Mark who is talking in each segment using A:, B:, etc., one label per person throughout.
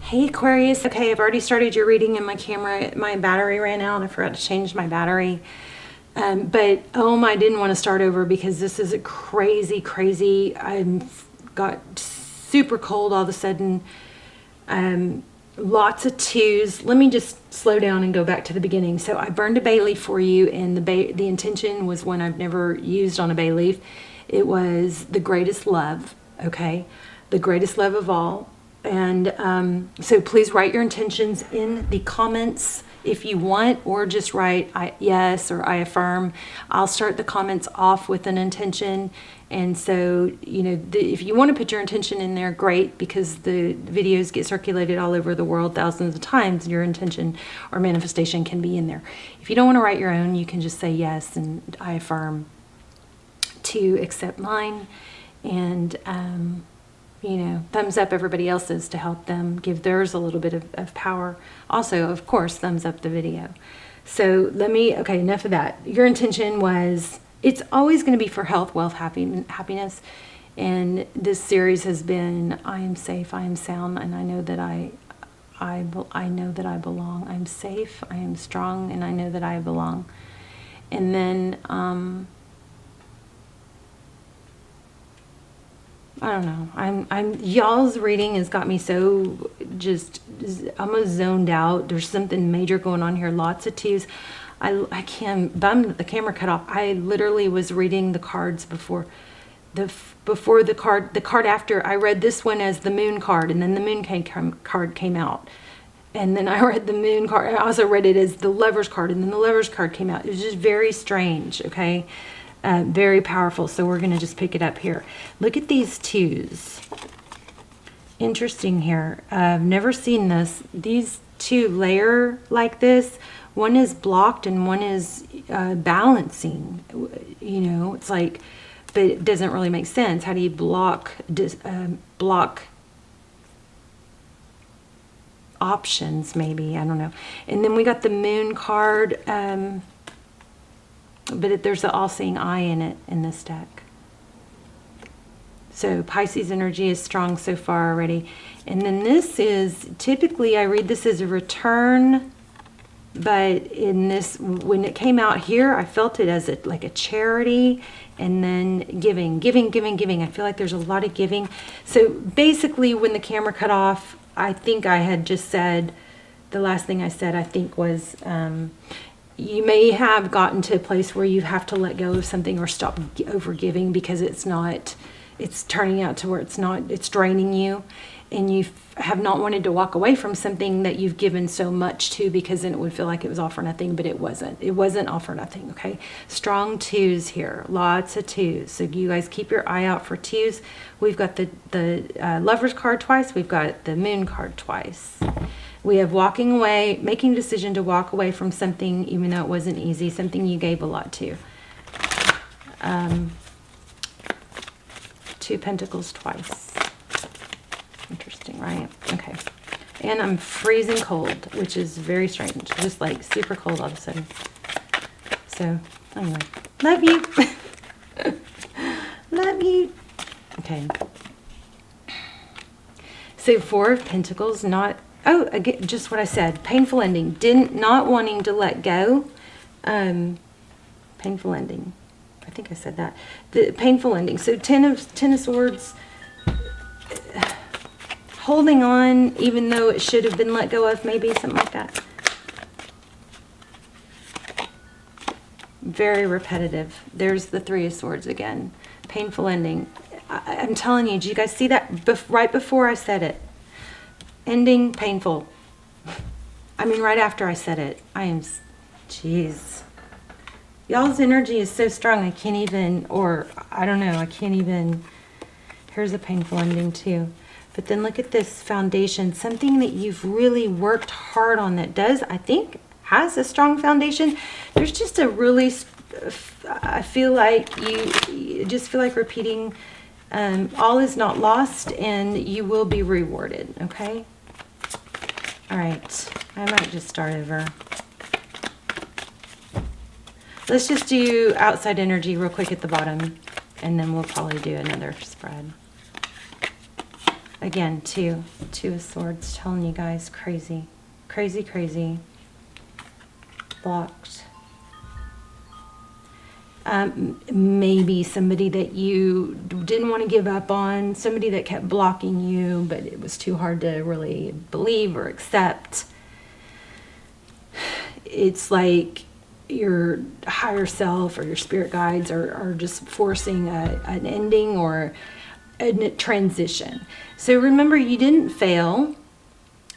A: Hey Aquarius, okay, I've already started your reading and my camera, my battery ran out. I forgot to change my battery. But I didn't want to start over because this is a crazy. I got super cold all of a sudden. Lots of twos. Let me just slow down and go back to the beginning. So I burned a bay leaf for you, and the intention was one I've never used on a bay leaf. It was the greatest love, okay? The greatest love of all. And so please write your intentions in the comments if you want, or just write yes or I affirm. I'll start the comments off with an intention. And so, if you want to put your intention in there, great, because the videos get circulated all over the world thousands of times. Your intention or manifestation can be in there. If you don't want to write your own, you can just say yes and I affirm to accept mine. And thumbs up everybody else's to help them give theirs a little bit of power. Also, of course, thumbs up the video. So okay, enough of that. Your intention was, it's always going to be for health, wealth, happiness. And this series has been, I am safe, I am sound, and I know that I know that I belong. I'm safe, I am strong, and I know that I belong. And then, I don't know. Y'all's reading has got me so just almost zoned out. There's something major going on here. Lots of twos. I can't. The camera cut off. I literally was reading the cards before the card after. I read this one as the moon card, and then the moon card came out, and then I read the moon card. I also read it as the Lover's card, and then the Lover's card came out. It was just very strange. Okay. Very powerful. So we're going to just pick it up here. Look at these twos. Interesting here. I've never seen this. These two layer like this. One is blocked and one is balancing. It's like, but it doesn't really make sense. How do you block options? Maybe, I don't know. And then we got the moon card. But there's an all-seeing eye in it in this deck. So Pisces energy is strong so far already. And then this is, typically I read this as a return, but in this, when it came out here, I felt it as like a charity, and then giving. I feel like there's a lot of giving. So basically when the camera cut off, I think I had just said, the last thing I said I think was, you may have gotten to a place where you have to let go of something or stop over giving because it's turning out to where it's draining you, and you have not wanted to walk away from something that you've given so much to, because then it would feel like it was all for nothing, but it wasn't all for nothing. Okay, strong twos here, lots of twos. So you guys keep your eye out for twos. We've got the Lover's card twice. We've got the Moon card twice. We have walking away, making a decision to walk away from something, even though it wasn't easy, something you gave a lot to. Two Pentacles twice. Interesting, right? Okay. And I'm freezing cold, which is very strange. Just like super cold all of a sudden. So, anyway. Love you. Love you. Okay. So Four of Pentacles, again, just what I said. Painful ending. Not wanting to let go. Painful ending. I think I said that. The painful ending. So Ten of Swords. Holding on, even though it should have been let go of, maybe something like that. Very repetitive. There's the Three of Swords again. Painful ending. I'm telling you, did you guys see that right before I said it? Ending painful. I mean, right after I said it. Jeez. Y'all's energy is so strong, I can't even, here's a painful ending too. But then look at this foundation, something that you've really worked hard on that I think, has a strong foundation. There's just I feel like you just feel like repeating, all is not lost and you will be rewarded, okay? All right, I might just start over. Let's just do outside energy real quick at the bottom, and then we'll probably do another spread. again, two of Swords, telling you guys, crazy, crazy, crazy, blocked. Maybe somebody that you didn't want to give up on, somebody that kept blocking you, but it was too hard to really believe or accept. It's like your higher self or your spirit guides are just forcing an ending or a transition. So remember, you didn't fail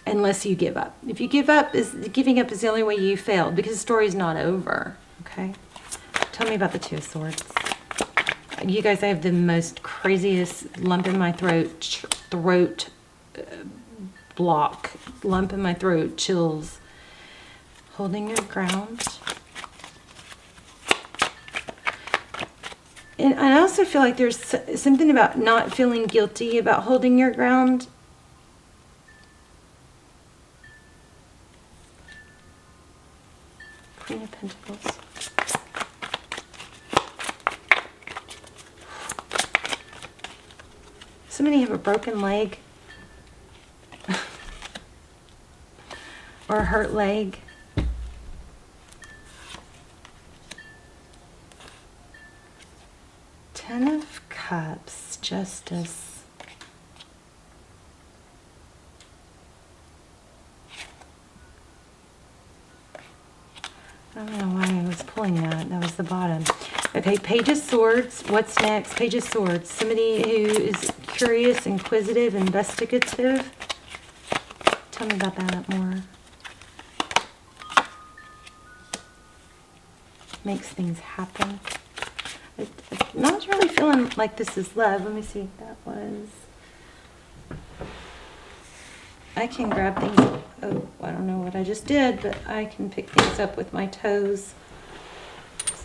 A: unless you give up. If you give up, giving up is the only way you failed, because the story's not over. Okay? Tell me about the Two of Swords. You guys, I have the most craziest lump in my throat, block, lump in my throat, chills. Holding your ground. And I also feel like there's something about not feeling guilty about holding your ground. Queen of Pentacles. Somebody have a broken leg or a hurt leg. Ten of Cups, Justice. I don't know why I was pulling that. That was the bottom. Okay, Page of Swords. What's next? Page of Swords. Somebody who is curious, inquisitive, investigative. Tell me about that more. Makes things happen. I'm not really feeling like this is love. Let me see if that was. I can grab things. Oh, I don't know what I just did, but I can pick things up with my toes.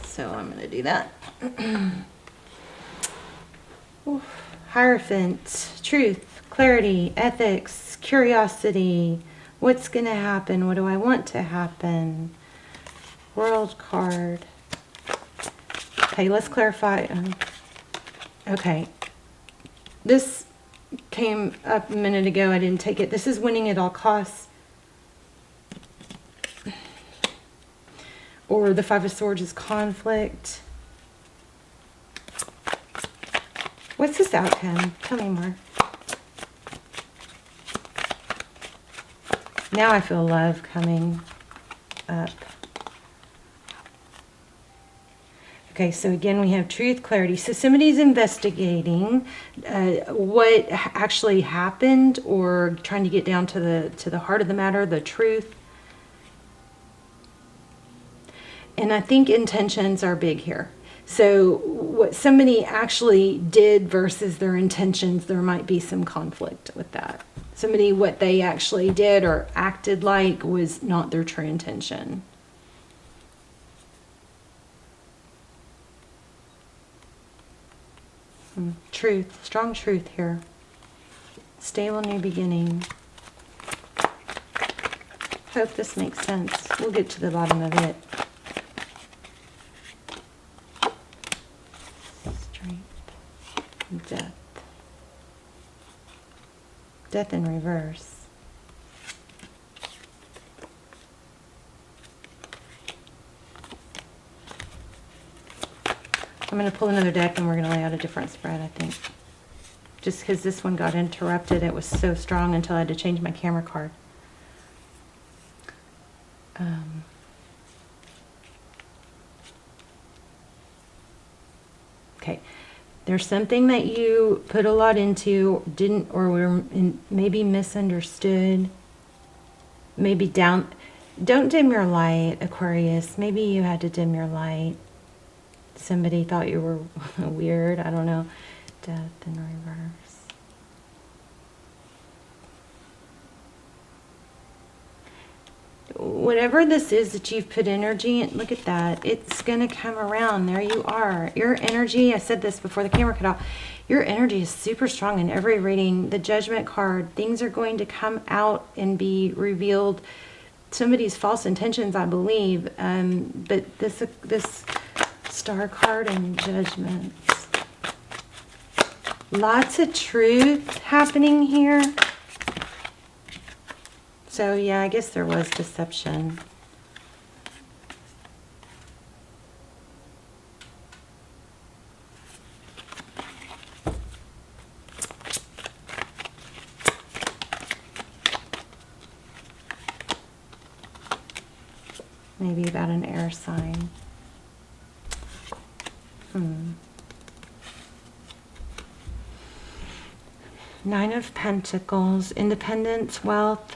A: So I'm going to do that. Ooh, Hierophant, truth, clarity, ethics, curiosity. What's going to happen? What do I want to happen? World card. Okay, let's clarify. Okay. This came up a minute ago. I didn't take it. This is winning at all costs. Or the Five of Swords is conflict. What's this outcome? Tell me more. Now I feel love coming up. Okay, so again, we have truth, clarity. So somebody's investigating what actually happened, or trying to get down to the heart of the matter, the truth. And I think intentions are big here. So what somebody actually did versus their intentions, there might be some conflict with that. Somebody, what they actually did or acted like was not their true intention. Truth, strong truth here. Stable new beginning. Hope this makes sense. We'll get to the bottom of it. Strength. Death. Death in reverse. I'm going to pull another deck and we're going to lay out a different spread, I think. Just because this one got interrupted. It was so strong until I had to change my camera card. Okay. There's something that you put a lot into, didn't, or were maybe misunderstood. Maybe down. Don't dim your light, Aquarius. Maybe you had to dim your light. Somebody thought you were weird. I don't know. Death in reverse. Whatever this is that you've put energy in, look at that. It's going to come around. There you are. Your energy, I said this before the camera cut off, your energy is super strong in every reading. The Judgment card, things are going to come out and be revealed. Somebody's false intentions, I believe. But this Star card and Judgment. Lots of truth happening here. So yeah, I guess there was deception. Maybe about an air sign. Nine of Pentacles, independence, wealth.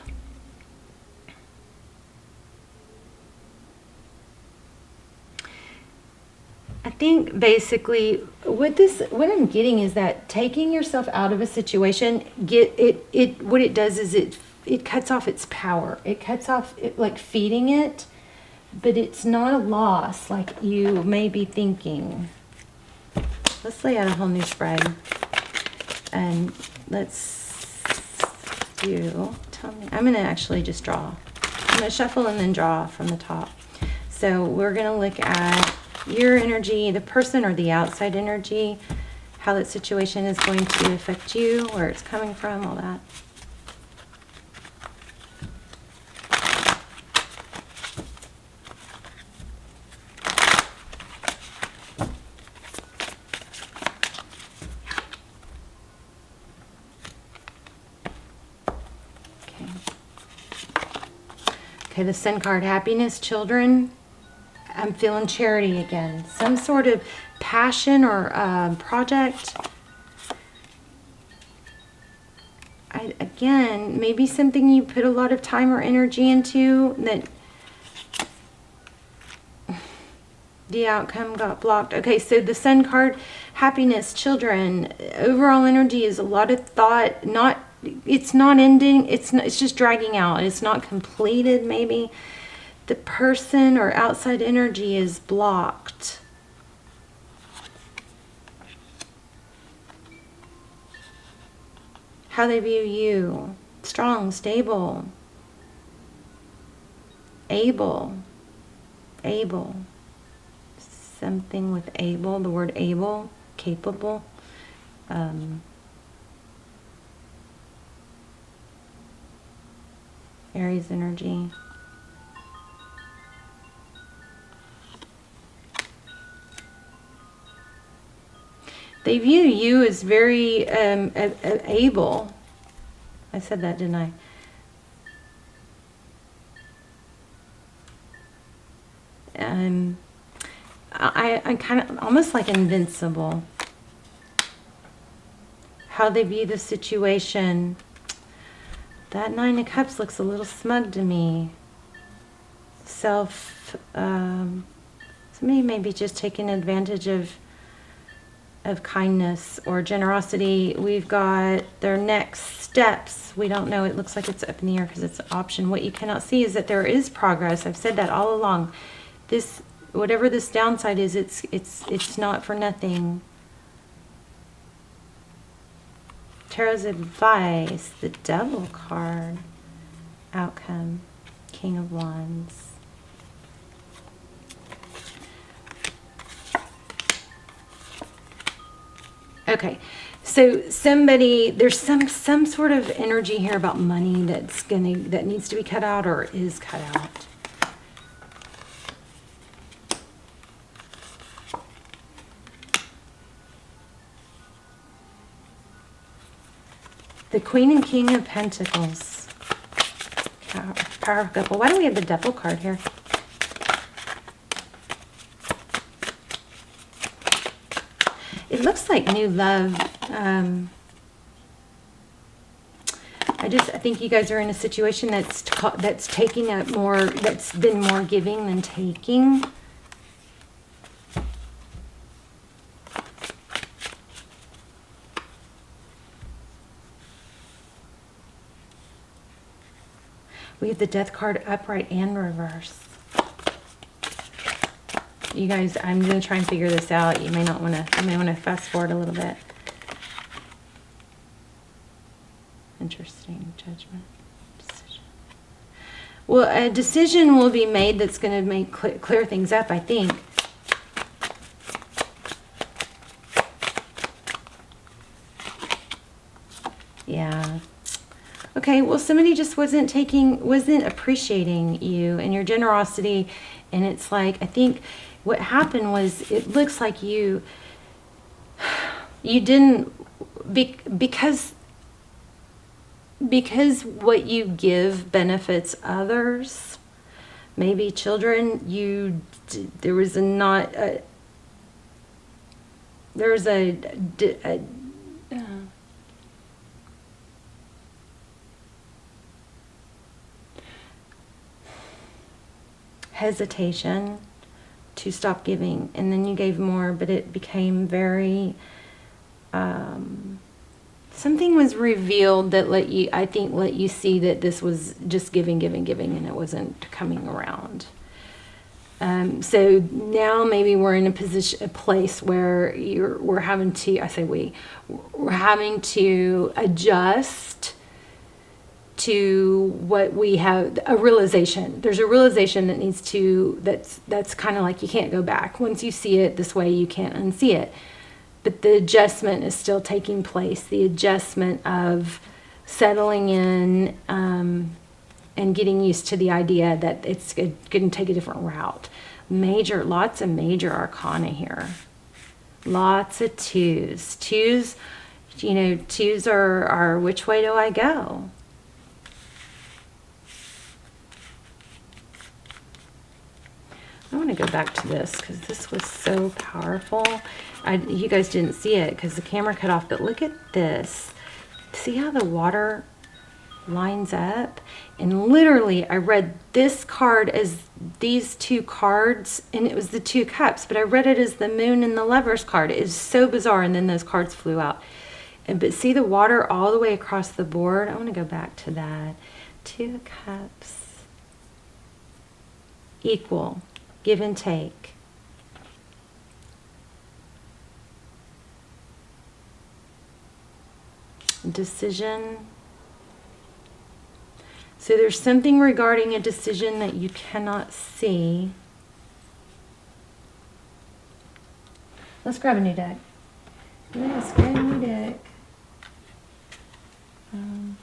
A: I think basically what I'm getting is that taking yourself out of a situation, what it does is it cuts off its power. It cuts off it, like feeding it, but it's not a loss like you may be thinking. Let's lay out a whole new spread. And let's do, tell me, I'm going to actually just draw. I'm going to shuffle and then draw from the top. So we're going to look at your energy, the person or the outside energy, how that situation is going to affect you, where it's coming from, all that. Okay, the Sun card, happiness, children. I'm feeling charity again. Some sort of passion or project. Again, maybe something you put a lot of time or energy into that the outcome got blocked. Okay, so the Sun card, happiness, children. Overall energy is a lot of thought. It's not ending. It's just dragging out. It's not completed, maybe. The person or outside energy is blocked. How they view you. Strong, stable, able. Something with able, the word able, capable. Aries energy. They view you as very able. I said that, didn't I? I'm kind of almost like invincible. How they view the situation. That Nine of Cups looks a little smug to me. Somebody may be just taking advantage of kindness or generosity. We've got their next steps. We don't know. It looks like it's up in the air because it's an option. What you cannot see is that there is progress. I've said that all along. This, whatever this downside is, it's not for nothing. Tarot's advice, the Devil card, outcome, King of Wands. Okay, so there's some sort of energy here about money that needs to be cut out or is cut out. The Queen and King of Pentacles. Power couple. Why do we have the Devil card here? It looks like new love. I think you guys are in a situation that's taking up more, that's been more giving than taking. We have the Death card upright and reverse. You guys, I'm going to try and figure this out. You may want to fast forward a little bit. Interesting. Judgment. Decision. Well, a decision will be made that's going to clear things up, I think. Okay, well, somebody just wasn't appreciating you and your generosity. And it's like, I think what happened was, it looks like you didn't, because what you give benefits others, maybe children, there was hesitation to stop giving, and then you gave more, but it became very, something was revealed that let you see that this was just giving, and it wasn't coming around. So now maybe we're in a place where we're having to adjust to what we have, a realization. There's a realization that's kind of like, you can't go back. Once you see it this way, you can't unsee it. But the adjustment is still taking place. The adjustment of settling in, and getting used to the idea that it's going to take a different route. Lots of major arcana here. Lots of twos. Twos are which way do I go? I want to go back to this because this was so powerful. You guys didn't see it because the camera cut off, but look at this. See how the water lines up? And literally, I read this card as these two cards, and it was the two cups, but I read it as the moon and the lovers card. It is so bizarre, and then those cards flew out. But see the water all the way across the board? I want to go back to that. Two cups. Equal. Give and take. Decision. So there's something regarding a decision that you cannot see. Let's grab a new deck. Let's grab a new deck. I'm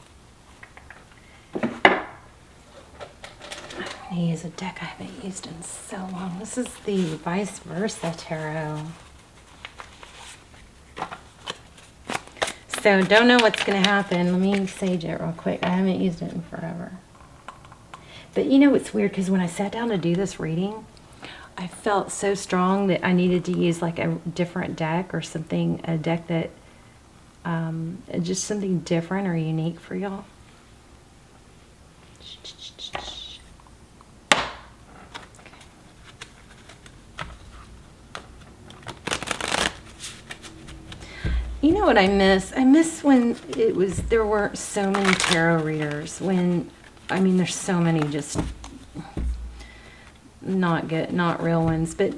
A: going to use a deck I haven't used in so long. This is the Vice Versa Tarot. So don't know what's going to happen. Let me sage it real quick. I haven't used it in forever. But you know what's weird? Because when I sat down to do this reading, I felt so strong that I needed to use like a different deck or something, a deck that, just something different or unique for y'all. You know what I miss? I miss when there weren't so many tarot readers. There's so many just not real ones, but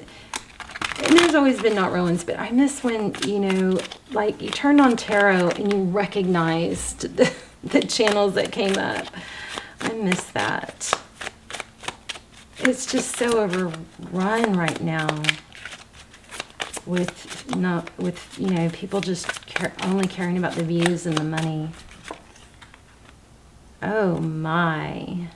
A: and there's always been not real ones, but I miss when, like you turned on tarot and you recognized the channels that came up. I miss that. It's just so overrun right now with people just only caring about the views and the money. Oh my.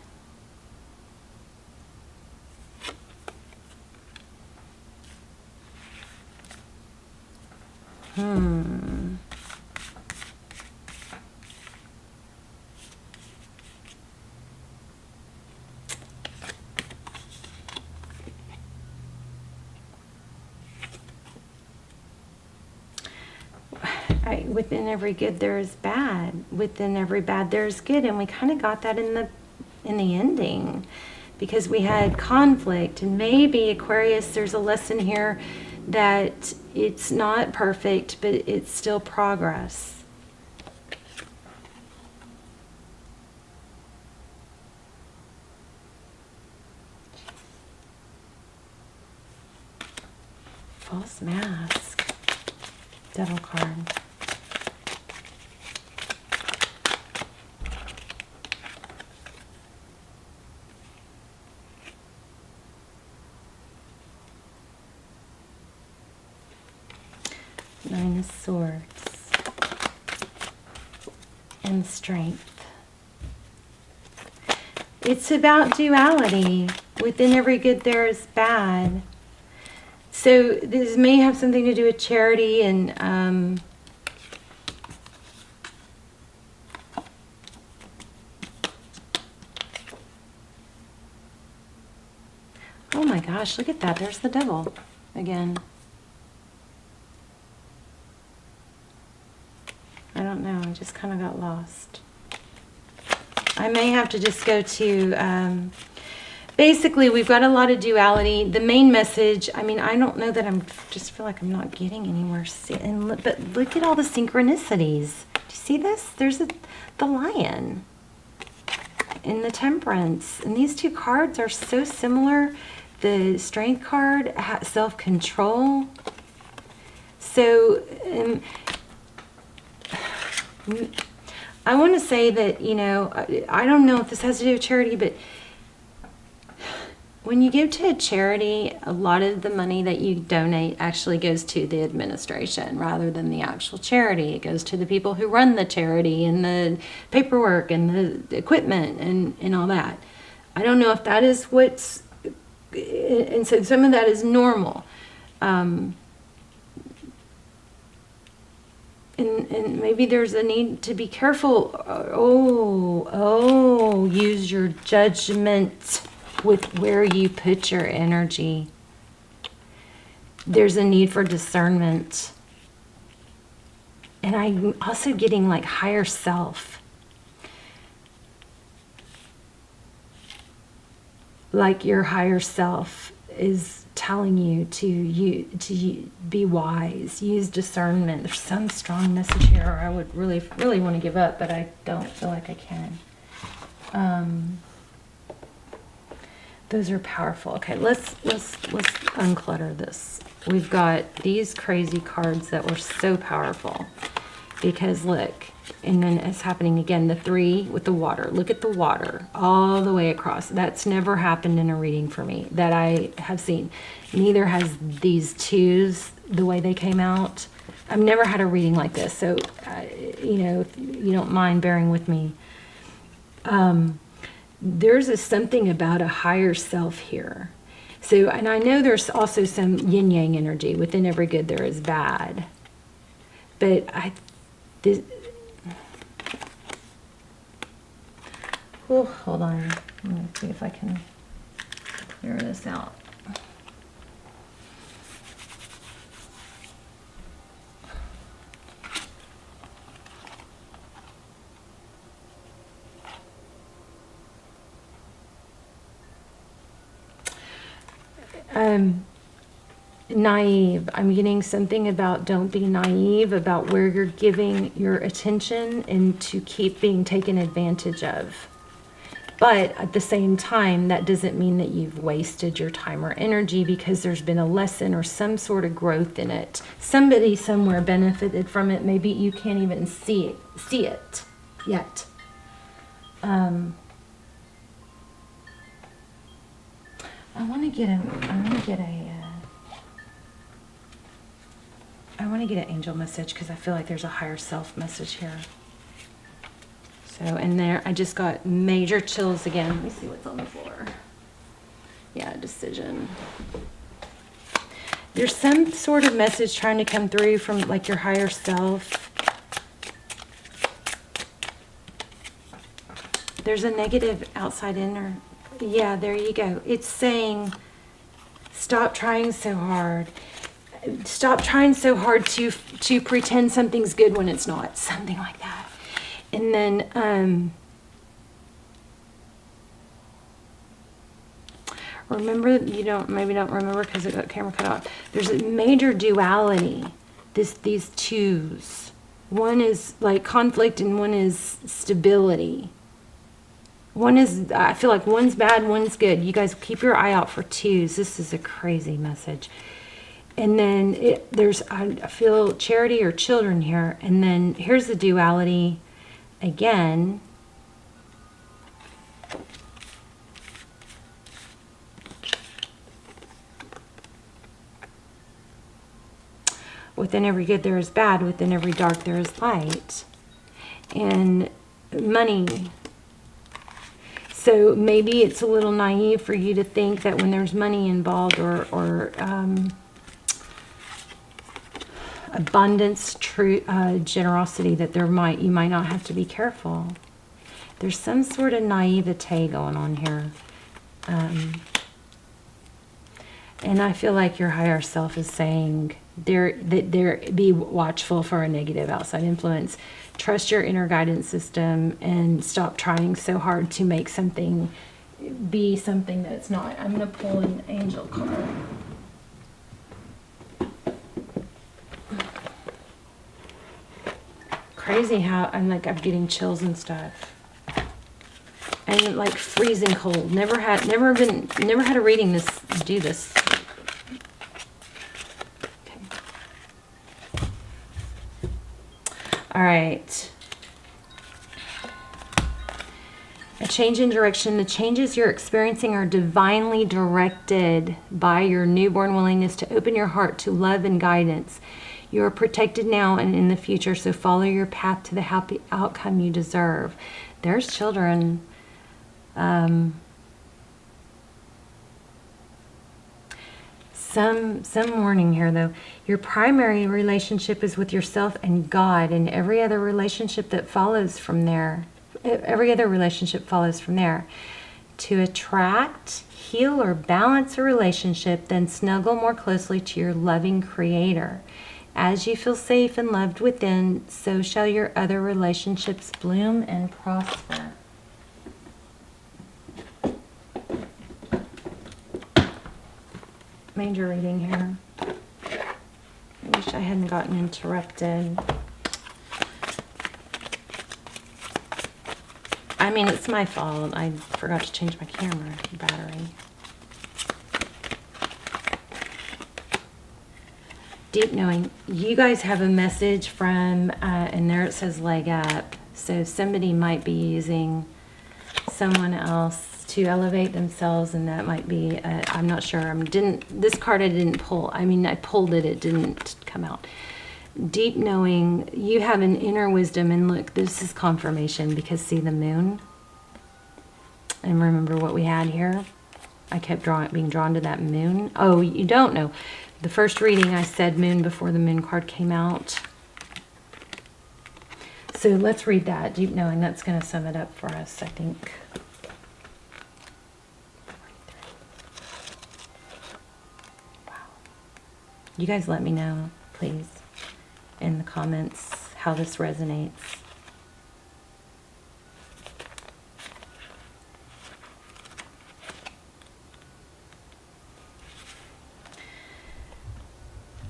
A: Within every good there is bad. Within every bad there is good, and we kind of got that in the ending, because we had conflict. And maybe Aquarius, there's a lesson here that it's not perfect, but it's still progress. False mask. Devil card. Nine of Swords and Strength. It's about duality. Within every good there is bad. So this may have something to do with charity and oh my gosh, look at that. There's the devil again. I don't know. I just kind of got lost. I may have to just go to, basically, we've got a lot of duality. The main message, I mean, I don't know that just feel like I'm not getting anywhere. But look at all the synchronicities. Do you see this? There's the lion and the temperance. And these two cards are so similar. The strength card, self-control. So, I want to say that, you know, I don't know if this has to do with charity, but when you give to a charity, a lot of the money that you donate actually goes to the administration rather than the actual charity. It goes to the people who run the charity and the paperwork and the equipment and all that. I don't know if that is what's, and so some of that is normal. And maybe there's a need to be careful. Use your judgment with where you put your energy. There's a need for discernment. And I'm also getting like higher self. Like your higher self is telling you to be wise, use discernment. There's some strong message here. I would really want to give up, but I don't feel like I can. Those are powerful. Okay, let's unclutter this. We've got these crazy cards that were so powerful because look, and then it's happening again. The 3 with the water. Look at the water all the way across. That's never happened in a reading for me that I have seen. Neither has these 2s the way they came out. I've never had a reading like this. So, you know, if you don't mind bearing with me. There's something about a higher self here. So, and I know there's also some yin-yang energy. Within every good there is bad. But hold on. Let me see if I can clear this out. Naive. I'm getting something about don't be naive about where you're giving your attention and to keep being taken advantage of. But at the same time, that doesn't mean that you've wasted your time or energy because there's been a lesson or some sort of growth in it. Somebody somewhere benefited from it. Maybe you can't even see it yet. I want to get an angel message because I feel like there's a higher self message here. So, and there, I just got major chills again. Let me see what's on the floor. Yeah, decision. There's some sort of message trying to come through from like your higher self. There's a negative outside inner. Yeah, there you go. It's saying, stop trying so hard. Stop trying so hard to pretend something's good when it's not. Something like that. And then, remember, maybe don't remember because it got camera cut off. There's a major duality. These 2s. One is like conflict and one is stability. One is, I feel like one's bad, one's good. You guys keep your eye out for 2s. This is a crazy message. And then I feel charity or children here. And then here's the duality again. Within every good there is bad. Within every dark there is light. And money. So maybe it's a little naive for you to think that when there's money involved or abundance, generosity, that you might not have to be careful. There's some sort of naivete going on here. And I feel like your higher self is saying be watchful for a negative outside influence. Trust your inner guidance system and stop trying so hard to make something be something that's not. I'm going to pull an angel card. Crazy how I'm getting chills and stuff. And like freezing cold. Never had a reading do this. Okay. All right. A change in direction. The changes you're experiencing are divinely directed by your newborn willingness to open your heart to love and guidance. You are protected now and in the future, so follow your path to the happy outcome you deserve. There's children. Some warning here, though. Your primary relationship is with yourself and God, and every other relationship follows from there. To attract, heal, or balance a relationship, then snuggle more closely to your loving Creator. As you feel safe and loved within, so shall your other relationships bloom and prosper. Major reading here. I wish I hadn't gotten interrupted. I mean, it's my fault. I forgot to change my camera battery. Deep knowing. You guys have a message from, and there it says leg up. So somebody might be using someone else to elevate themselves, and that might be, I'm not sure. This card I didn't pull. I mean, I pulled it. It didn't come out. Deep knowing. You have an inner wisdom, and look, this is confirmation because see the moon? And remember what we had here? I kept being drawn to that moon. Oh, you don't know. The first reading I said moon before the moon card came out. So let's read that. Deep knowing. That's going to sum it up for us, I think. Wow. You guys let me know, please, in the comments how this resonates.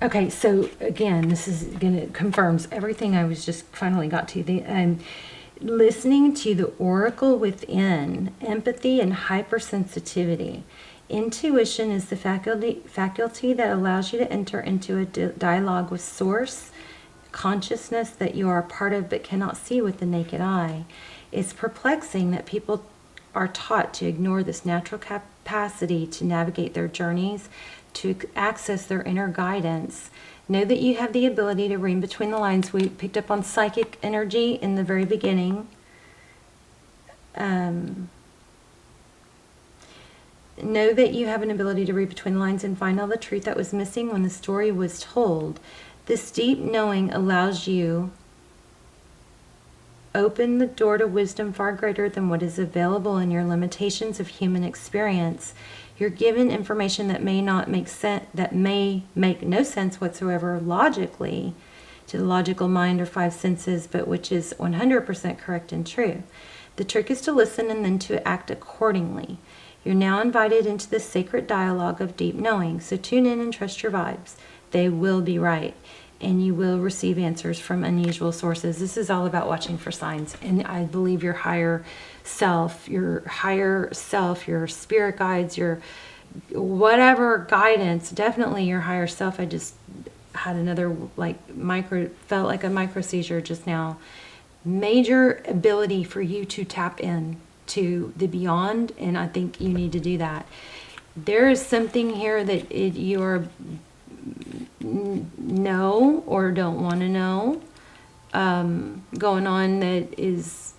A: Okay, so again, this is confirms everything I was just finally got to. Listening to the oracle within, empathy and hypersensitivity. Intuition is the faculty that allows you to enter into a dialogue with source, consciousness that you are a part of but cannot see with the naked eye. It's perplexing that people are taught to ignore this natural capacity to navigate their journeys, to access their inner guidance. Know that you have the ability to read between the lines. We picked up on psychic energy in the very beginning. Know that you have an ability to read between the lines and find all the truth that was missing when the story was told. This deep knowing allows you open the door to wisdom far greater than what is available in your limitations of human experience. You're given information that may not make sense, that may make no sense whatsoever logically to the logical mind or five senses, but which is 100% correct and true. The trick is to listen and then to act accordingly. You're now invited into the sacred dialogue of deep knowing, so tune in and trust your vibes. They will be right, and you will receive answers from unusual sources. This is all about watching for signs, and I believe your higher self, your spirit guides, your whatever guidance, definitely your higher self. I just had another felt like a micro seizure just now. Major ability for you to tap in to the beyond, and I think you need to do that. There is something here that you're know or don't want to know going on that is